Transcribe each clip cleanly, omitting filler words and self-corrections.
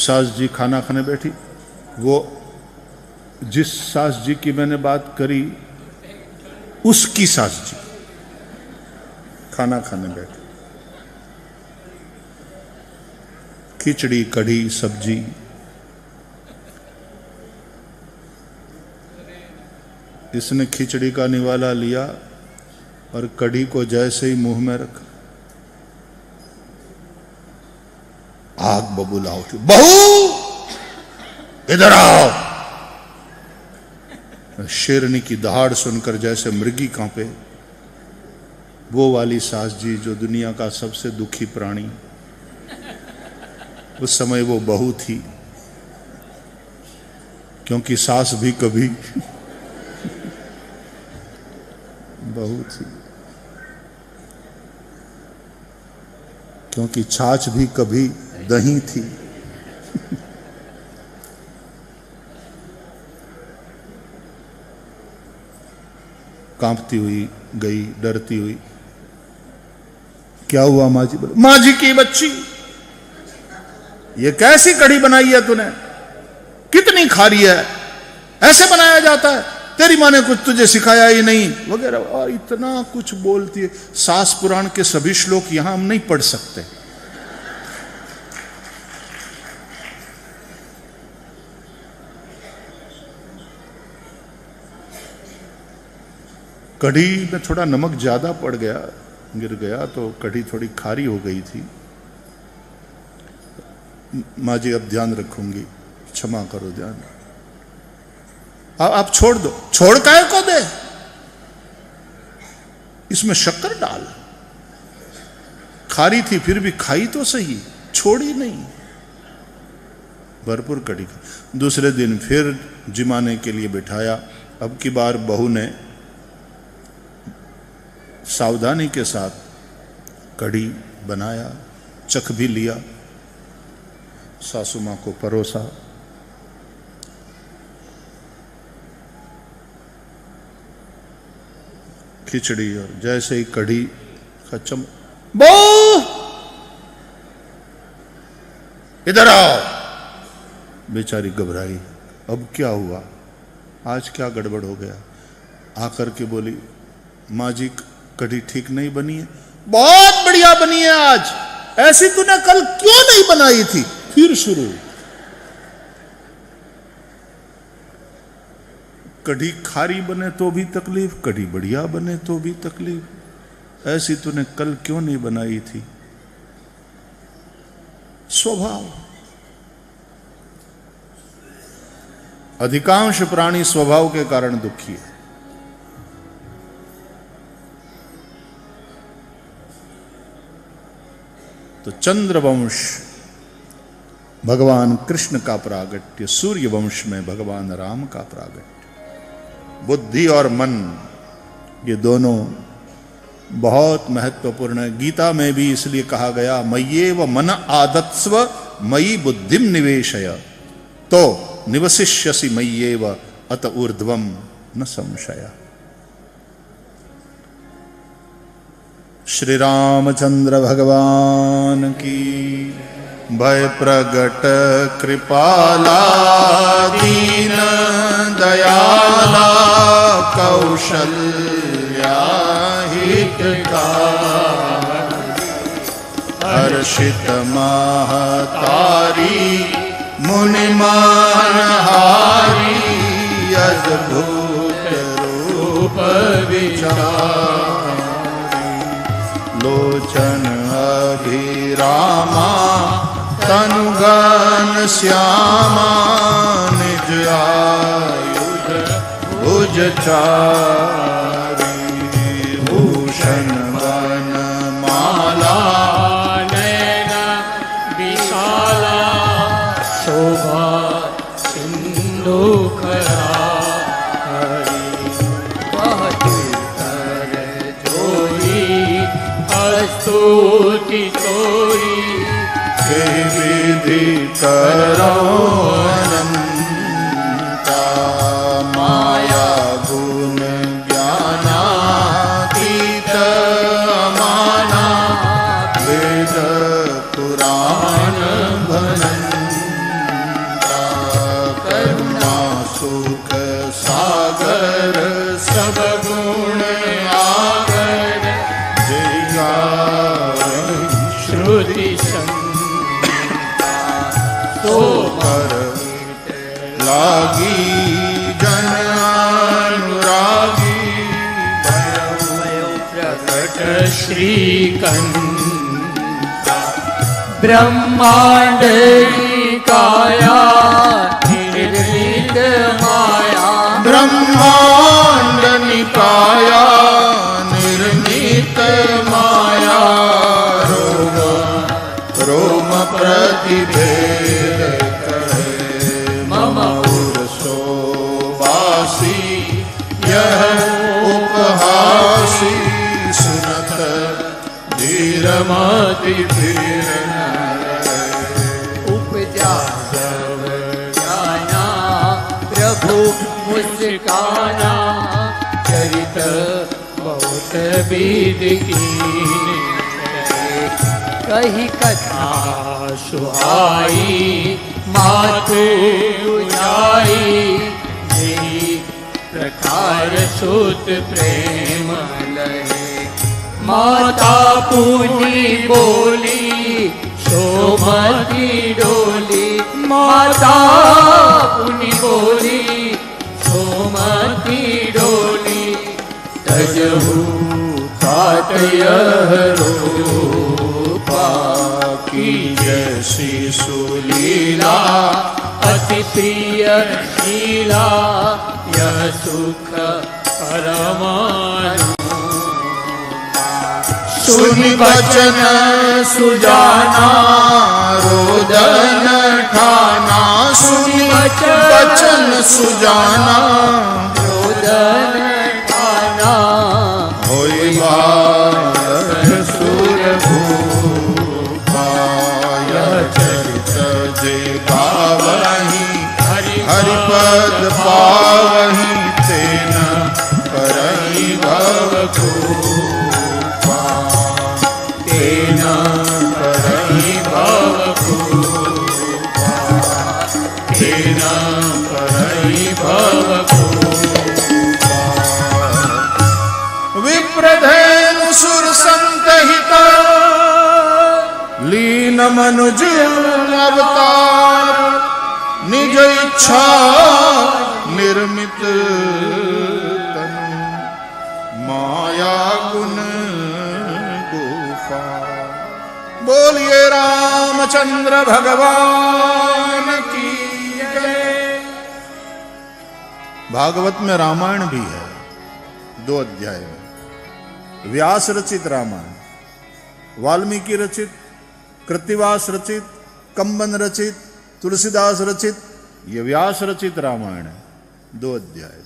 सास जी खाना खाने बैठी, वो जिस सास जी की मैंने बात करी उसकी सास जी खाना खाने बैठी। खिचड़ी, कढ़ी, सब्जी, इसने खिचड़ी का निवाला लिया और कढ़ी को जैसे ही मुंह में रखा, आग बबूला उठी, बहू इधर आओ। शेरनी की दहाड़ सुनकर जैसे मृगी कांपे, वो वाली सास जी जो दुनिया का सबसे दुखी प्राणी, उस समय वो बहू थी, क्योंकि सास भी कभी बहू थी, क्योंकि छाछ भी कभी दही थी। कांपती हुई गई, डरती हुई, क्या हुआ माँ जी? बोले, माँ जी की बच्ची, ये कैसी कढ़ी बनाई है तूने, कितनी खारी है, ऐसे बनाया जाता है, तेरी माँ ने कुछ तुझे सिखाया ही नहीं, वगैरह। और इतना कुछ बोलती है। सास पुराण के सभी श्लोक यहां हम नहीं पढ़ सकते। कढ़ी में थोड़ा नमक ज्यादा पड़ गया, गिर गया, तो कढ़ी थोड़ी खारी हो गई थी। माँ जी अब ध्यान रखूंगी, क्षमा करो, ध्यान। आप छोड़ दो। छोड़ काहे को दे, इसमें शक्कर डाल। खारी थी फिर भी खाई तो सही, छोड़ी नहीं, भरपूर कढ़ी खा। दूसरे दिन फिर जिमाने के लिए बिठाया। अब की बार बहू ने सावधानी के साथ कढ़ी बनाया, चख भी लिया, सासू मां को परोसा। खिचड़ी, और जैसे ही कढ़ी का बहू इधर आओ। बेचारी घबराई, अब क्या हुआ, आज क्या गड़बड़ हो गया। आकर के बोली, माँ जी कढ़ी ठीक नहीं बनी है। बहुत बढ़िया बनी है आज, ऐसी तूने कल क्यों नहीं बनाई थी। फिर शुरू, कढ़ी खारी बने तो भी तकलीफ, कढ़ी बढ़िया बने तो भी तकलीफ, ऐसी तूने कल क्यों नहीं बनाई थी। स्वभाव, अधिकांश प्राणी स्वभाव के कारण दुखी है। तो चंद्रवंश भगवान कृष्ण का प्रागट्य, सूर्य वंश में भगवान राम का प्रागट्य। बुद्धि और मन, ये दोनों बहुत महत्वपूर्ण है। गीता में भी इसलिए कहा गया, मय्येव मन आदत्स्व मयि बुद्धिम निवेशय तो निवसिष्यसि मय्येव अत ऊर्ध्वम न संशय। श्री रामचंद्र भगवान की भय प्रगट कृपाला दीन दयाला कौशल्या हितकारी हर्षित महतारी मुनि मनहारी अद्भुत रूप विचारी लोचन अभिरामा तनुगन श्यामा निज आयुध भुज चारी भूषण वन माला नयन विशाला शोभा सिंधु खरा स्तुति तोरी हे विधि करो अनंता माया गुण ज्ञानातीत अमाना वेद पुराण भनंता सुख सागर सब गुण आगर जय गावै श्रुति संता तो कर लागी जन अनुरागी प्रकट श्रीकंता ब्रह्मांड की काया निर्मित माया ब्रह्मांड निकाया निर्मित माया रोम रोम प्रतिभेद कहे मम उरसो बासी यह उपहासी सुनत धीर मति धीर उपजा सब जाना प्रभु मुस्काना चरित बहुत विध कीन कही कथा सुहाई माथे उजाई यही प्रकार सुत प्रेम लहे माता पूजी बोली सोमती डोली माता पुनि बोली सोमती डोली तजहु तात यह रूपा की जैसी सुलीला अति प्रिय शीला यह सुख परमानु सुनि बचन सुजाना रोदन ठाना सुनि बचन सुजाना रोदन ठाना होई बार सूर भूपा यह चरित जे गावहि हरिपद पावहि तेन करहि भव कृपा तेन करहि भव कृपा तेन करहि भव कृपा विप्रधेनु सुर संतहित लीन मनुज अवतार निज इच्छा निर्मित तनु माया गुण गोपाल बोलिए रामचंद्र भगवान की जय। भागवत में रामायण भी है 2 अध्याय में। व्यास रचित रामायण, वाल्मीकि रचित, कृत्तिवास रचित, कंबन रचित, तुलसीदास रचित, ये व्यास रचित रामायण है 2 अध्याय।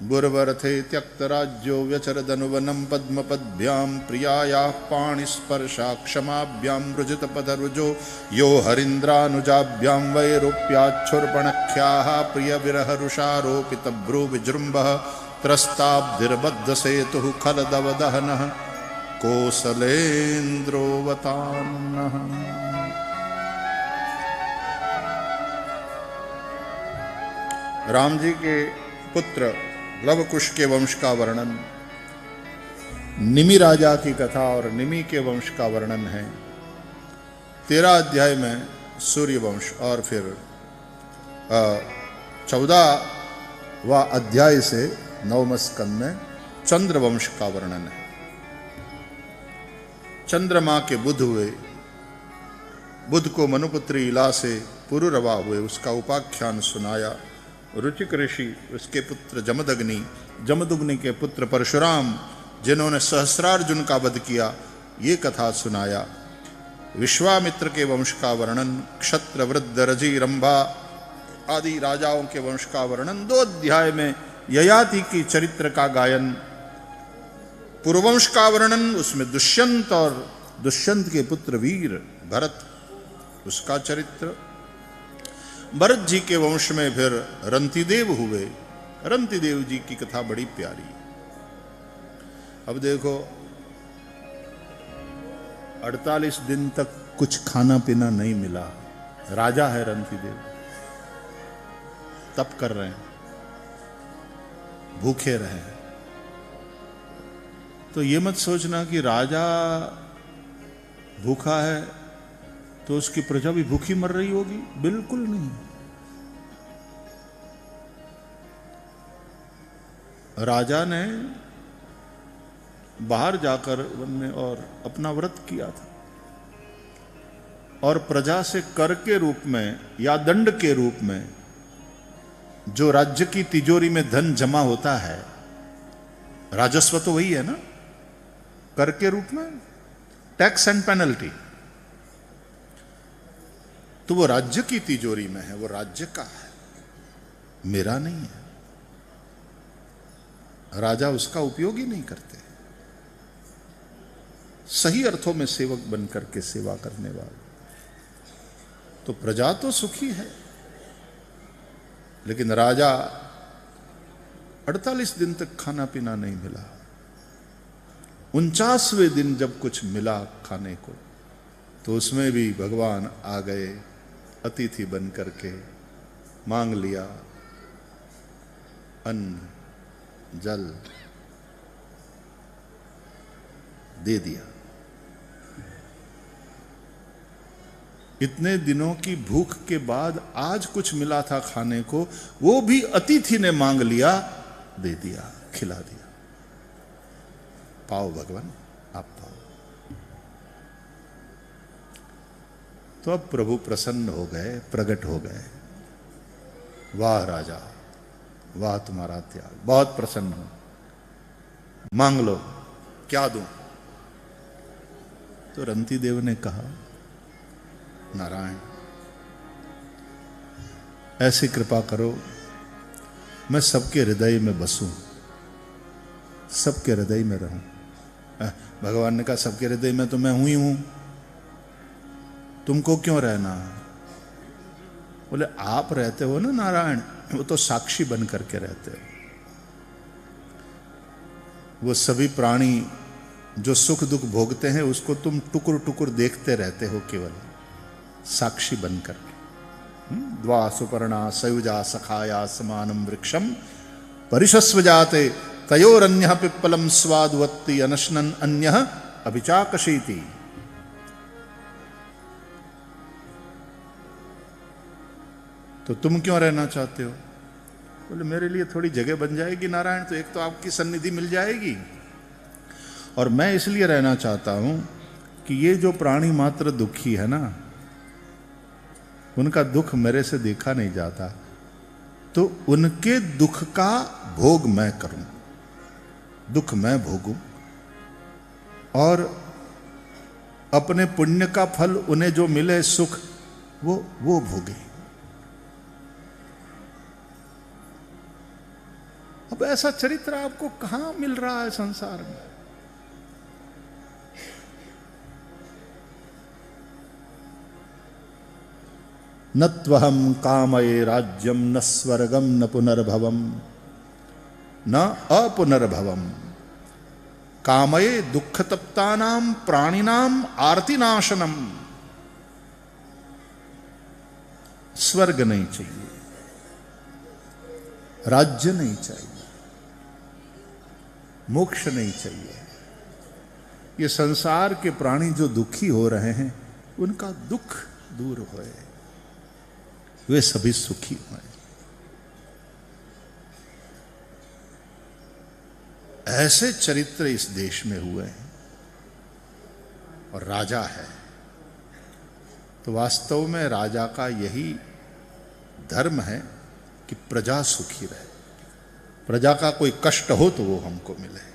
बुर्वरथे त्यक्त राज्यो व्यचरदनुवनम पद्मपद्भ्याम प्रियायाः पाणिस्पर्शा क्षमाभ्याम रुजित पदरुजो यो हरीन्द्रानुजाभ्यां वैरूप्याच्छुर्पणख्याः प्रिय विरहरुषारोपित भ्रू विजृम्भः त्रस्ताब्धिर्बद्ध सेतुः खलदवदहनः कोसलेन्द्रोऽवतान्नः। राम जी के पुत्र लव कुश के वंश का वर्णन, निमि राजा की कथा और निमि के वंश का वर्णन है 13 अध्याय में सूर्य वंश, और फिर 14वां अध्याय से 9वें स्कंद में चंद्र वंश का वर्णन है। चंद्रमा के बुध हुए, बुध को मनुपुत्री इला से पुरुरवा हुए, उसका उपाख्यान सुनाया। रुचिक ऋषि, उसके पुत्र जमदग्नि, जमदग्नि के पुत्र परशुराम जिन्होंने सहस्रार्जुन का वध किया, ये कथा सुनाया। विश्वामित्र के वंश का वर्णन, क्षत्र वृद्ध रजि रंभा आदि राजाओं के वंश का वर्णन 2 अध्याय में। ययाति की चरित्र का गायन, पुरुवंश का वर्णन, उसमें दुष्यंत और दुष्यंत के पुत्र वीर भरत, उसका चरित्र। भरत जी के वंश में फिर रंतिदेव हुए, रंतिदेव जी की कथा बड़ी प्यारी। अब देखो 48 दिन तक कुछ खाना पीना नहीं मिला, राजा है रंतिदेव, तप कर रहे हैं, भूखे रहे। तो ये मत सोचना कि राजा भूखा है तो उसकी प्रजा भी भूखी मर रही होगी, बिल्कुल नहीं। राजा ने बाहर जाकर वन में और अपना व्रत किया था, और प्रजा से कर के रूप में या दंड के रूप में जो राज्य की तिजोरी में धन जमा होता है, राजस्व तो वही है ना, कर के रूप में टैक्स एंड पेनल्टी, तो वो राज्य की तिजोरी में है, वो राज्य का है, मेरा नहीं है। राजा उसका उपयोग ही नहीं करते, सही अर्थों में सेवक बनकर के सेवा करने वाले। तो प्रजा तो सुखी है, लेकिन राजा 48 दिन तक खाना पीना नहीं मिला। 49वें दिन जब कुछ मिला खाने को, तो उसमें भी भगवान आ गए, अतिथि बन करके मांग लिया अन्न जल, दे दिया। इतने दिनों की भूख के बाद आज कुछ मिला था खाने को, वो भी अतिथि ने मांग लिया, दे दिया, खिला दिया। पाओ भगवान, आप पाओ। तो अब प्रभु प्रसन्न हो गए, प्रकट हो गए। वाह राजा, वाह तुम्हारा त्याग, बहुत प्रसन्न हो, मांग लो, क्या दूं? तो रंती देव ने कहा, नारायण ऐसी कृपा करो, मैं सबके हृदय में बसूं, सबके हृदय में रहूं। भगवान ने कहा, सबके हृदय में तो मैं हूं ही हूं, तुमको क्यों रहना? बोले, आप रहते हो ना नारायण, वो तो साक्षी बन करके रहते हो। वो सभी प्राणी जो सुख दुख भोगते हैं उसको तुम टुकुर टुकुर देखते रहते हो, केवल साक्षी बनकर। द्वा सुपर्णा सयुजा सखाया समानम वृक्षम परिशस्व जाते तयोरन्यः पिप्पलम स्वादुवत्ति अनशनन अन्यः अभिचाकशीति। तो तुम क्यों रहना चाहते हो? बोले, मेरे लिए थोड़ी जगह बन जाएगी नारायण, तो एक तो आपकी सन्निधि मिल जाएगी, और मैं इसलिए रहना चाहता हूं कि ये जो प्राणी मात्र दुखी है ना, उनका दुख मेरे से देखा नहीं जाता, तो उनके दुख का भोग मैं करूं, दुख मैं भोगूं, और अपने पुण्य का फल उन्हें जो मिले सुख, वो भोगे। अब ऐसा चरित्र आपको कहां मिल रहा है संसार में? न त्वहम कामये राज्यम न स्वर्गम न पुनर्भवम न अपुनर्भवम कामये दुख तप्तानाम प्राणिनाम आर्तिनाशनम। स्वर्ग नहीं चाहिए, राज्य नहीं चाहिए, मोक्ष नहीं चाहिए। ये संसार के प्राणी जो दुखी हो रहे हैं, उनका दुख दूर होए, वे सभी सुखी हुए। ऐसे चरित्र इस देश में हुए हैं, और राजा है तो वास्तव में राजा का यही धर्म है कि प्रजा सुखी रहे, प्रजा का कोई कष्ट हो तो वो हमको मिले।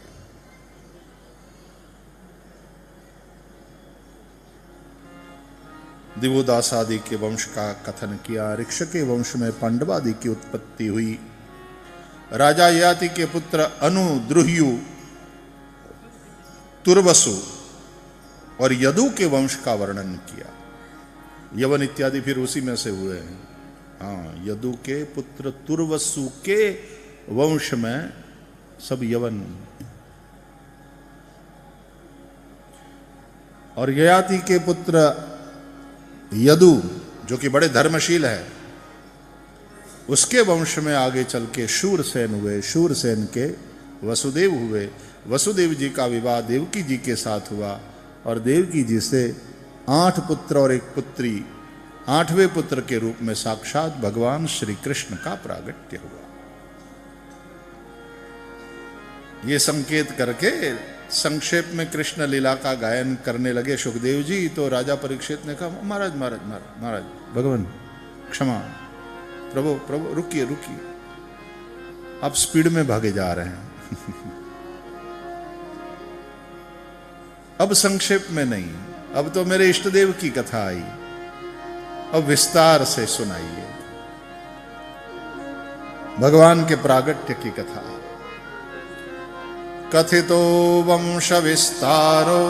दिवोदास आदि के वंश का कथन किया। ऋक्ष के वंश में पांडवादि की उत्पत्ति हुई। राजा ययाति के पुत्र अनु, द्रुह्यु, तुर्वसु और यदु के वंश का वर्णन किया। यवन इत्यादि फिर उसी में से हुए हैं। हाँ, यदु के पुत्र तुर्वसु के वंश में सब यवन, और ययाति के पुत्र यदु जो कि बड़े धर्मशील है, उसके वंश में आगे चल के शूरसेन हुए, शूरसेन के वसुदेव हुए, वसुदेव जी का विवाह देवकी जी के साथ हुआ और देवकी जी से 8 पुत्र और 1 पुत्री, 8वें पुत्र के रूप में साक्षात भगवान श्री कृष्ण का प्रागट्य हुआ। ये संकेत करके संक्षेप में कृष्ण लीला का गायन करने लगे सुखदेव जी। तो राजा परीक्षित ने कहा, महाराज महाराज महाराज महाराज भगवान क्षमा, प्रभु प्रभु रुकिए रुकिए, आप स्पीड में भागे जा रहे हैं। अब संक्षेप में नहीं, अब तो मेरे इष्टदेव की कथा आई, अब विस्तार से सुनाइए भगवान के प्रागट्य की कथा। कथितो वंश विस्तारो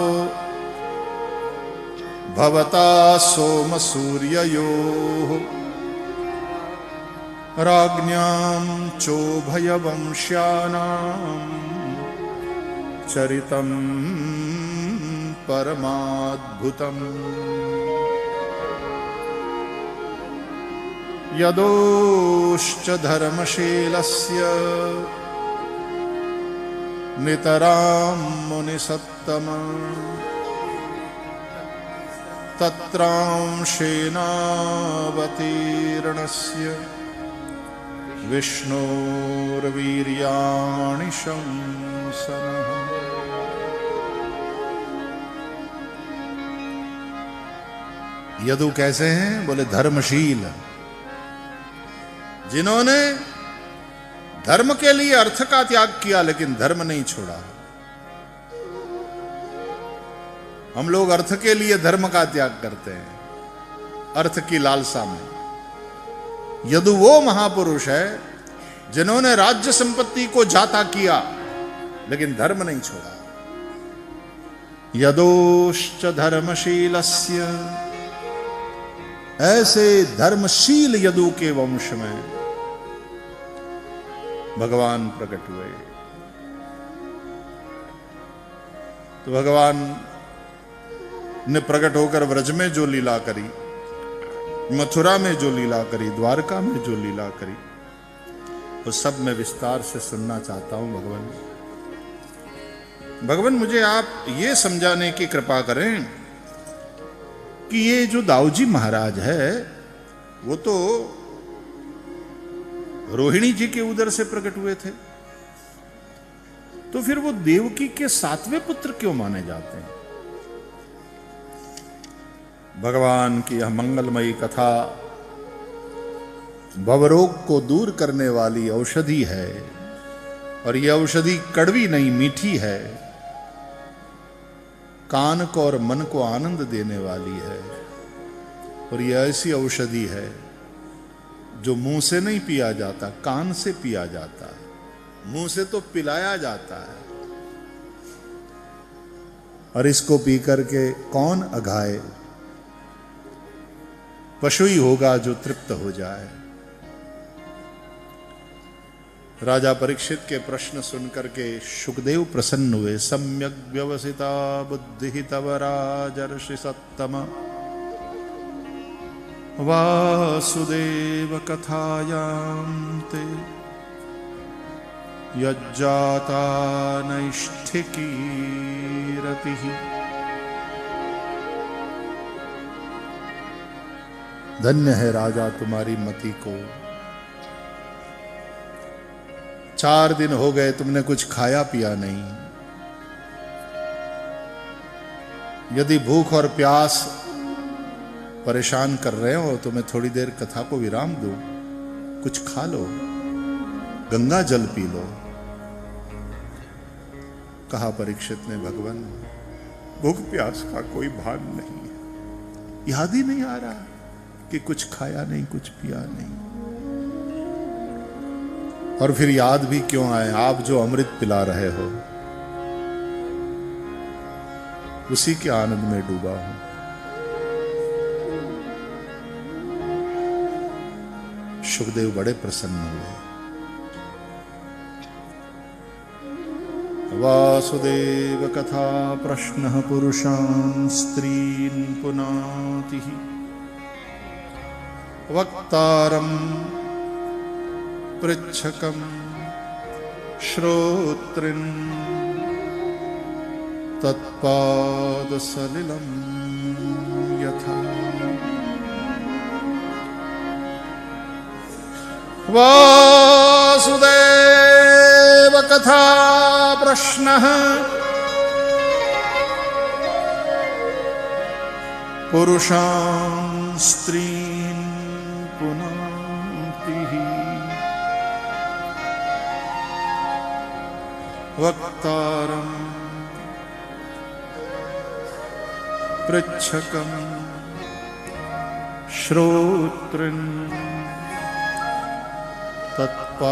भवता सोम सूर्ययोः राज्ञां चोभय वंश्यानां चरितं परमाद्भुतम् यदोश्च धर्मशीलस्य नितरां मुनिसत्तमा तत्रांशेनावतीर्णस्य विष्णोर्वीर्याणि शंसनः। यदु कैसे हैं? बोले धर्मशील, जिन्होंने धर्म के लिए अर्थ का त्याग किया लेकिन धर्म नहीं छोड़ा। हम लोग अर्थ के लिए धर्म का त्याग करते हैं, अर्थ की लालसा में। यदु वो महापुरुष है जिन्होंने राज्य संपत्ति को जाता किया लेकिन धर्म नहीं छोड़ा। यदोश्च धर्मशीलस्य, ऐसे धर्मशील यदु के वंश में भगवान प्रकट हुए। तो भगवान ने प्रकट होकर व्रज में जो लीला करी, मथुरा में जो लीला करी, द्वारका में जो लीला करी, वो सब मैं विस्तार से सुनना चाहता हूं। भगवान मुझे आप ये समझाने की कृपा करें कि ये जो दाऊजी महाराज है वो तो रोहिणी जी के उदर से प्रकट हुए थे, तो फिर वो देवकी के 7वें पुत्र क्यों माने जाते हैं? भगवान की यह मंगलमयी कथा भवरोग को दूर करने वाली औषधि है, और यह औषधि कड़वी नहीं मीठी है, कान को और मन को आनंद देने वाली है। और यह ऐसी औषधि है जो मुंह से नहीं पिया जाता, कान से पिया जाता है। मुंह से तो पिलाया जाता है, और इसको पी करके कौन अघाए? पशु ही होगा जो तृप्त हो जाए। राजा परीक्षित के प्रश्न सुनकर के शुकदेव प्रसन्न हुए। सम्यक व्यवसिता बुद्धि तव राजर्षि सत्तम वासुदेव कथायां ते यज्जाता नैष्ठिकी रतिः। धन्य है राजा तुम्हारी मति को। 4 दिन हो गए तुमने कुछ खाया पिया नहीं। यदि भूख और प्यास परेशान कर रहे हो तो मैं थोड़ी देर कथा को विराम दूं, कुछ खा लो, गंगा जल पी लो। कहा परीक्षित ने, भगवान भूख प्यास का कोई भान नहीं है, याद ही नहीं आ रहा कि कुछ खाया नहीं, कुछ पिया नहीं। और फिर याद भी क्यों आए? आप जो अमृत पिला रहे हो उसी के आनंद में डूबा हूं। शुकदेव बड़े प्रसन्न हुए। वासुदेव कथा प्रश्न पुरुषान् स्त्रीन् पुनाति वक्तारम् पृच्छकं श्रोत्रिन् तत्पादसलिलं यथा वासुदेव कथा प्रश्नः पुरुषान् स्त्रीन् पुनाति वक्तारं पृच्छकं श्रोत्रिन् तत्पादसलिलं